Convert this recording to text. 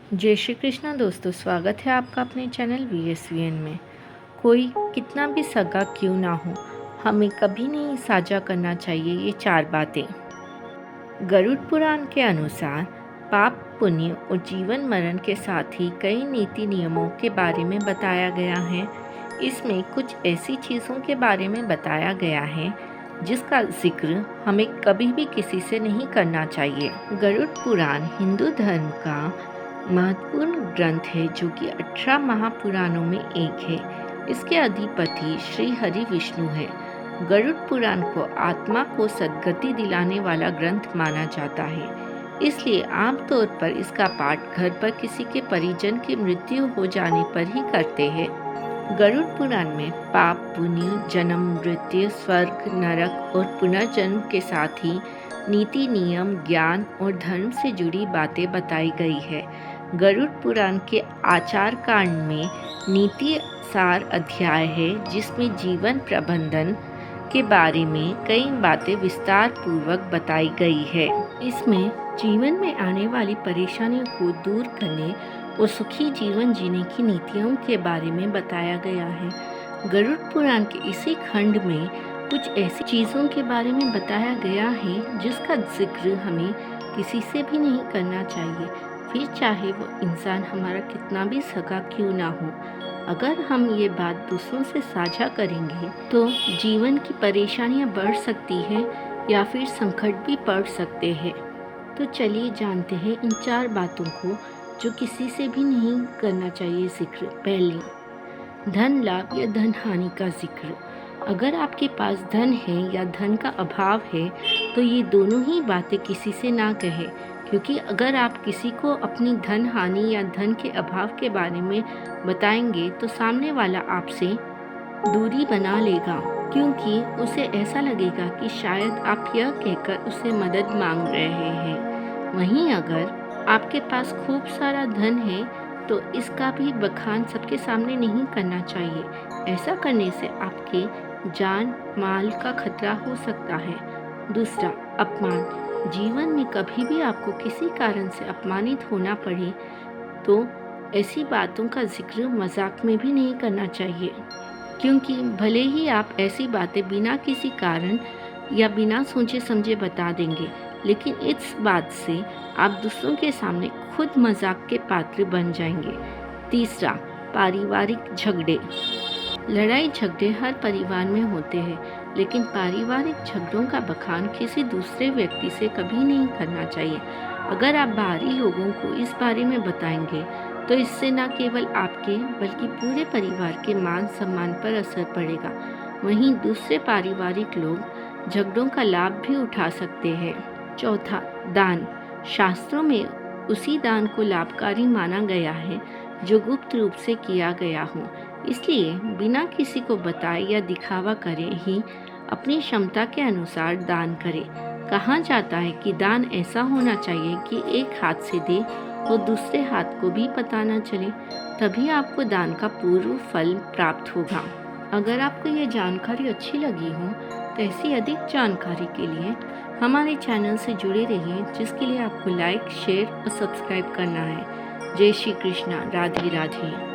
जय श्री कृष्णा दोस्तों, स्वागत है आपका अपने चैनल VSVN में। कोई कितना भी सगा क्यों ना हो, हमें कभी नहीं साझा करना चाहिए ये 4 बातें। गरुड़ पुराण के अनुसार पाप पुण्य और जीवन मरण के साथ ही कई नीति नियमों के बारे में बताया गया है। इसमें कुछ ऐसी चीज़ों के बारे में बताया गया है जिसका जिक्र हमें कभी भी किसी से नहीं करना चाहिए। गरुड़ पुराण हिंदू धर्म का महत्वपूर्ण ग्रंथ है जो कि 18 महापुराणों में एक है। इसके अधिपति श्री हरि विष्णु है। गरुड़ पुराण को आत्मा को सद्गति दिलाने वाला ग्रंथ माना जाता है, इसलिए आमतौर पर इसका पाठ घर पर किसी के परिजन की मृत्यु हो जाने पर ही करते हैं। गरुड़ पुराण में पाप पुण्य, जन्म मृत्यु, स्वर्ग नरक और पुनर्जन्म के साथ ही नीति नियम, ज्ञान और धर्म से जुड़ी बातें बताई गई है। गरुड़ पुराण के आचार कांड में नीति सार अध्याय है जिसमें जीवन प्रबंधन के बारे में कई बातें विस्तार पूर्वक बताई गई है। इसमें जीवन में आने वाली परेशानियों को दूर करने और सुखी जीवन जीने की नीतियों के बारे में बताया गया है। गरुड़ पुराण के इसी खंड में कुछ ऐसी चीज़ों के बारे में बताया गया है जिसका जिक्र हमें किसी से भी नहीं करना चाहिए, फिर चाहे वो इंसान हमारा कितना भी सगा क्यों ना हो। अगर हम ये बात दूसरों से साझा करेंगे तो जीवन की परेशानियां बढ़ सकती है या फिर संकट भी पड़ सकते हैं। तो चलिए जानते हैं इन 4 बातों को जो किसी से भी नहीं करना चाहिए जिक्र। पहली, धन लाभ या धन हानि का जिक्र। अगर आपके पास धन है या धन का अभाव है तो ये दोनों ही बातें किसी से ना कहें, क्योंकि अगर आप किसी को अपनी धन हानि या धन के अभाव के बारे में बताएंगे तो सामने वाला आपसे दूरी बना लेगा, क्योंकि उसे ऐसा लगेगा कि शायद आप यह कहकर उससे मदद मांग रहे हैं। वहीं अगर आपके पास खूब सारा धन है तो इसका भी बखान सबके सामने नहीं करना चाहिए। ऐसा करने से आपके जान माल का खतरा हो सकता है। दूसरा, अपमान। जीवन में कभी भी आपको किसी कारण से अपमानित होना पड़े तो ऐसी बातों का जिक्र मजाक में भी नहीं करना चाहिए, क्योंकि भले ही आप ऐसी बातें बिना किसी कारण या बिना सोचे समझे बता देंगे, लेकिन इस बात से आप दूसरों के सामने खुद मजाक के पात्र बन जाएंगे। तीसरा, पारिवारिक झगड़े। लड़ाई झगड़े हर परिवार में होते हैं, लेकिन पारिवारिक झगड़ों का बखान किसी दूसरे व्यक्ति से कभी नहीं करना चाहिए। अगर आप बाहरी लोगों को इस बारे में बताएंगे तो इससे न केवल आपके बल्कि पूरे परिवार के मान सम्मान पर असर पड़ेगा। वहीं दूसरे पारिवारिक लोग झगड़ों का लाभ भी उठा सकते हैं। चौथा, दान। शास्त्रों में उसी दान को लाभकारी माना गया है जो गुप्त रूप से किया गया हो, इसलिए बिना किसी को बताए या दिखावा करे ही अपनी क्षमता के अनुसार दान करें। कहा जाता है कि दान ऐसा होना चाहिए कि एक हाथ से दे और दूसरे हाथ को भी पता न चले, तभी आपको दान का पूर्ण फल प्राप्त होगा। अगर आपको ये जानकारी अच्छी लगी हो तो ऐसी अधिक जानकारी के लिए हमारे चैनल से जुड़े रहिए, जिसके लिए आपको लाइक, शेयर और सब्सक्राइब करना है। जय श्री कृष्णा, राधे राधे।